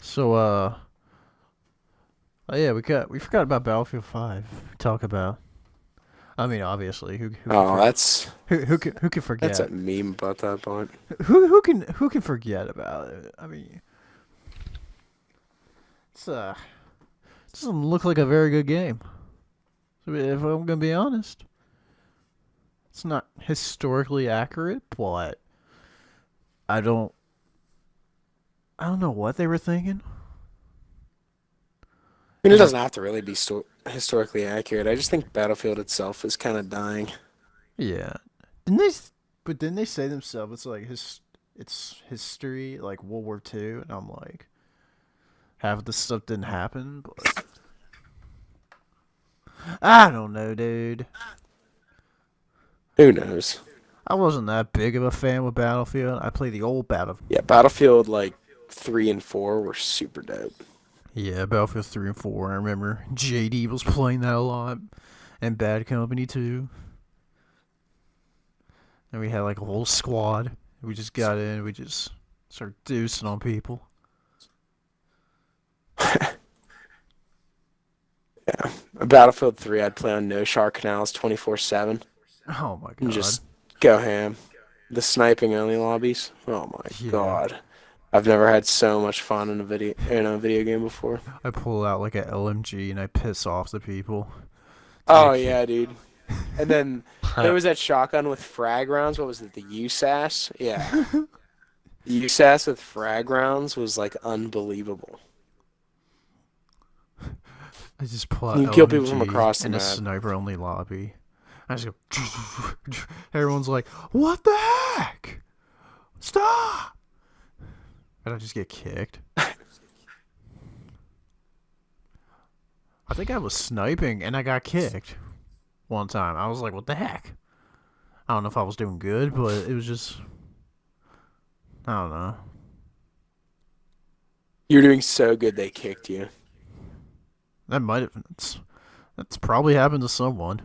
So, oh yeah, we forgot about Battlefield 5. Talk about. I mean, obviously, Oh, that's who can forget? that's a meme about that point. Who can forget about it? I mean, it's it doesn't look like a very good game. If I'm gonna be honest, it's not historically accurate, but I don't know what they were thinking. I mean, it doesn't have to really be historically accurate. I just think Battlefield itself is kind of dying. Yeah, didn't they say themselves it's like it's history like World War II, and I'm like, half the stuff didn't happen, but I don't know, dude. Who knows? I wasn't that big of a fan with Battlefield. I played the old Battlefield. Yeah, Battlefield like 3 and 4 were super dope. Yeah, Battlefield 3 and 4. I remember JD was playing that a lot, and Bad Company too. And we had like a whole squad. We just got in. We just started deucing on people. Yeah, Battlefield 3, I'd play on no shower canals 24/7 Oh my god. and just go ham. The sniping only lobbies. Oh my Yeah. god. I've never had so much fun in a video game before. I pull out like a LMG and I piss off the people. Oh Like- yeah, dude. And then there was that shotgun with frag rounds. What was it? The USAS? Yeah. The USAS with frag rounds was like unbelievable. I just pull out You kill people from LMG across the in a map. sniper only lobby. I just go. Everyone's like, "What the heck? Stop!" And I just get kicked. I think I was sniping and I got kicked one time. I was like, "What the heck?" I don't know if I was doing good, but it was just. I don't know. You're doing so good they kicked you. That might have. That's probably happened to someone.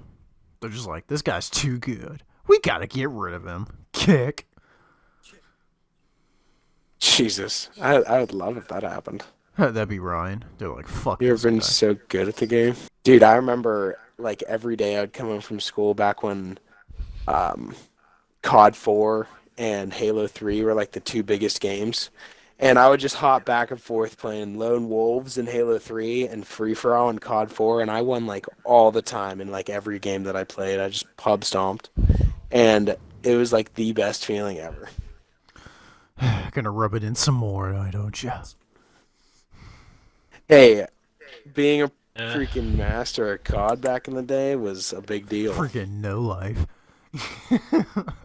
They're just like, this guy's too good. We gotta get rid of him. Kick. Jesus. I would love if that happened. That'd be Ryan. They're like, fuck You this ever been guy. so good at the game? Dude, I remember like every day I'd come home from school back when COD 4 and Halo 3 were like the two biggest games. And I would just hop back and forth playing Lone Wolves in Halo 3 and Free For All in COD 4, and I won like all the time in like every game that I played. I just pub stomped, and it was like the best feeling ever. Gonna rub it in some more, don't you? Hey, being a Yeah. freaking master at COD back in the day was a big deal. Freaking no life.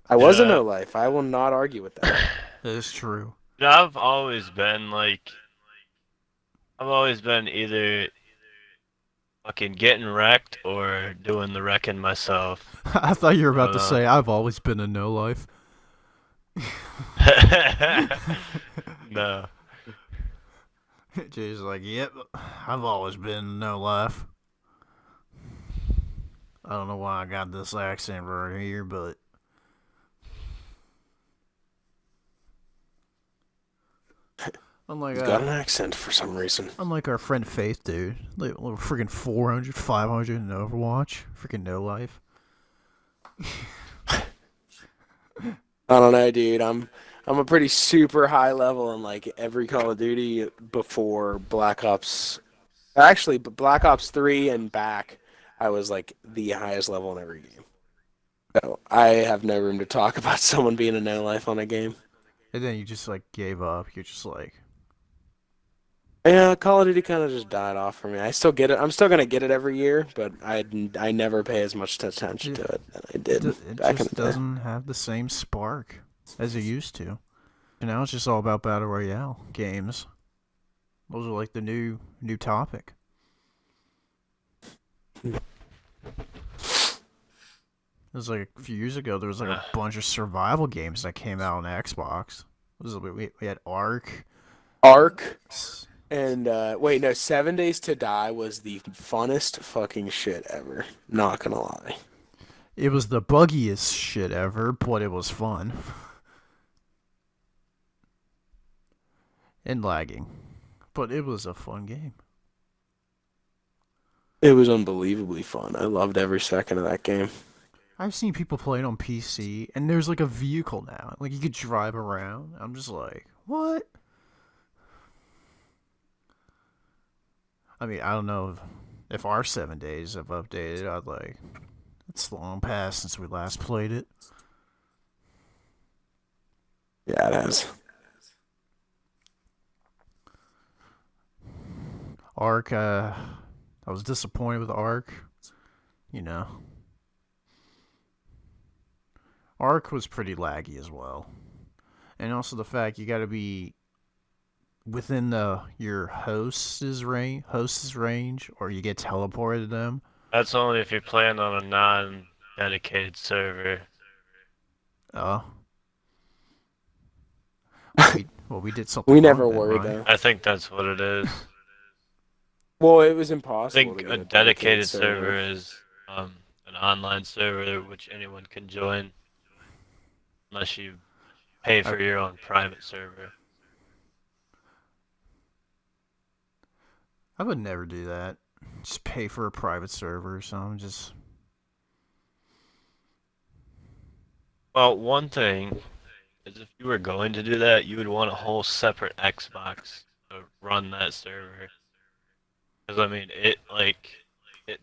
I was a Yeah. no life. I will not argue with that. That is true. I've always been like, I've always been either fucking getting wrecked or doing the wrecking myself. I thought you were I about don't to know. say I've always been a no life. No. Jay's like, yep, I've always been no life. I don't know why I got this accent right here, but unlike He's got an accent for some reason. unlike our friend Faith, dude, like freaking 400, 500 in Overwatch, freaking no life. I don't know, dude. I'm a pretty super high level in like every Call of Duty before Black Ops. Actually, but Black Ops 3 and back, I was like the highest level in every game. So I have no room to talk about someone being a no life on a game. And then you just like gave up. You're just like, Yeah, Call of Duty kind of just died off for me. I still get it. I'm still gonna get it every year, but I never pay as much attention it, to it than I did it back in just the day. doesn't have the same spark as it used to. And now it's just all about battle royale games. Those are like the new topic. It was like a few years ago. There was like a bunch of survival games that came out on Xbox. It was we had Ark. Ark and wait, no, 7 Days to Die was the funnest fucking shit ever. Not gonna lie. It was the buggiest shit ever, but it was fun and lagging. But it was a fun game. It was unbelievably fun. I loved every second of that game. I've seen people play it on PC, and there's like a vehicle now. Like you could drive around. I'm just like, what? I mean, I don't know if our 7 days have updated. I'd like, it's long past since we last played it. Yeah, it has. Ark, I was disappointed with Ark. You know, Ark was pretty laggy as well, and also the fact you got to be within your host's range, or you get teleported to them. That's only if you're playing on a non-dedicated server. Oh, we did something We wrong never then, were right? though. I think that's what it is. Well, it was I impossible to think get a a dedicated dedicated server. server is an online server which anyone can join unless you pay I, for your own private server. I would never do that. Just pay for a private server or something. Just Well, one thing is if you were going to do that, you would want a whole separate Xbox to run that server. Because I mean, it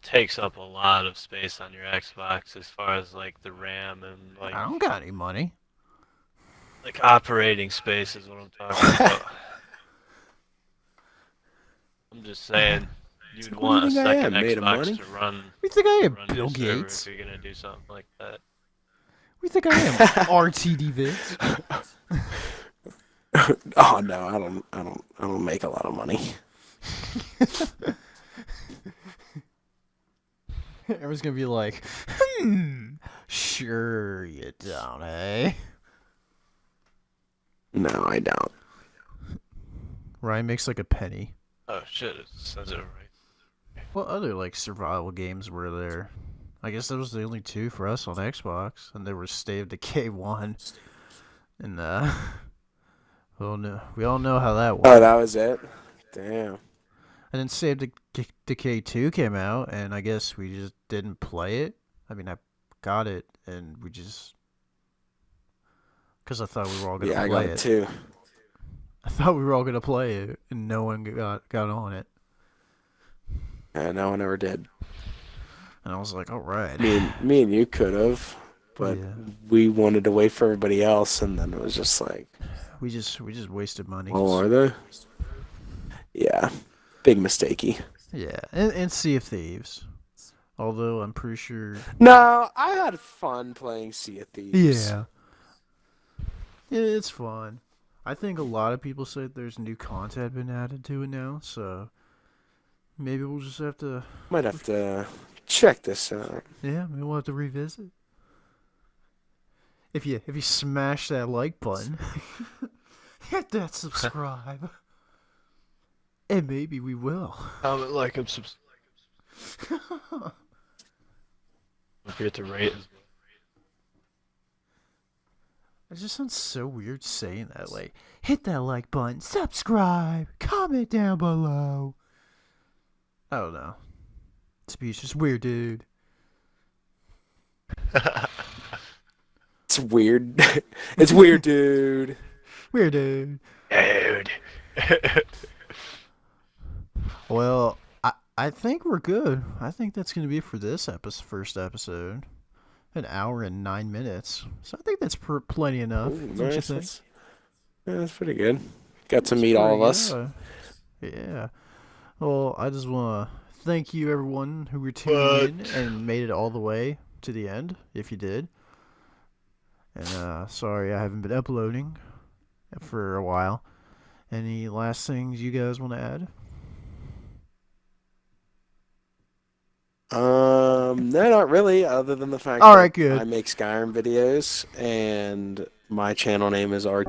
takes up a lot of space on your Xbox as far as like the RAM and I don't got any money. like operating space is what I'm talking about. I'm just saying you'd What do you want a think I second am, made of Xbox money? to run We think I am run your Bill server Gates. if you're gonna do something like that. We think I am RTD Vids. Oh no, I don't make a lot of money. Everyone's gonna be like, sure you don't, eh? No, I don't. Ryan makes like a penny. Oh shit, it says it right. What other like survival games were there? I guess that was the only two for us on Xbox, and there was State of Decay 1, and we all know how that Oh, went. that was it? Damn. And then Save Decay 2 came out, and I guess we just didn't play it. I mean, I got it, and we just... Because I thought we were all going to Yeah, I play got it it. too. I thought we were all going to play it, and no one got on it. Yeah, no one ever did. And I was like, alright. Me and you could have, but Yeah. we wanted to wait for everybody else, and then it was just like, We just wasted money. oh, are they? Yeah, big mistakey. Yeah, and Sea of Thieves. Although I'm pretty sure... No, I had fun playing Sea of Thieves. Yeah. Yeah, it's fun. I think a lot of people say there's new content been added to it now, so Maybe we'll just have to. Might have to check this out. Yeah, maybe we'll have to revisit. If you smash that like button, hit that subscribe, and maybe we will. Comment, like, and subscribe. Don't forget to rate. It just sounds so weird saying that. Like, hit that like button, subscribe, comment down below. I don't know. Speech is weird, dude. It's weird. It's weird, dude. Weird, dude. Dude. Well, I think we're good. I think that's gonna be it for this first episode. An hour and 9 minutes. So I think that's plenty enough. Ooh, Don't you nice. think? That's pretty good. Got to That's meet all of pretty us. good. Yeah. Well, I just want to thank you, everyone who were tuned in and made it all the way to the end, if you did. And sorry I haven't been uploading for a while. Any last things you guys want to add? No, not really, other than the fact All that right, good. I make Skyrim videos and my channel name is Art.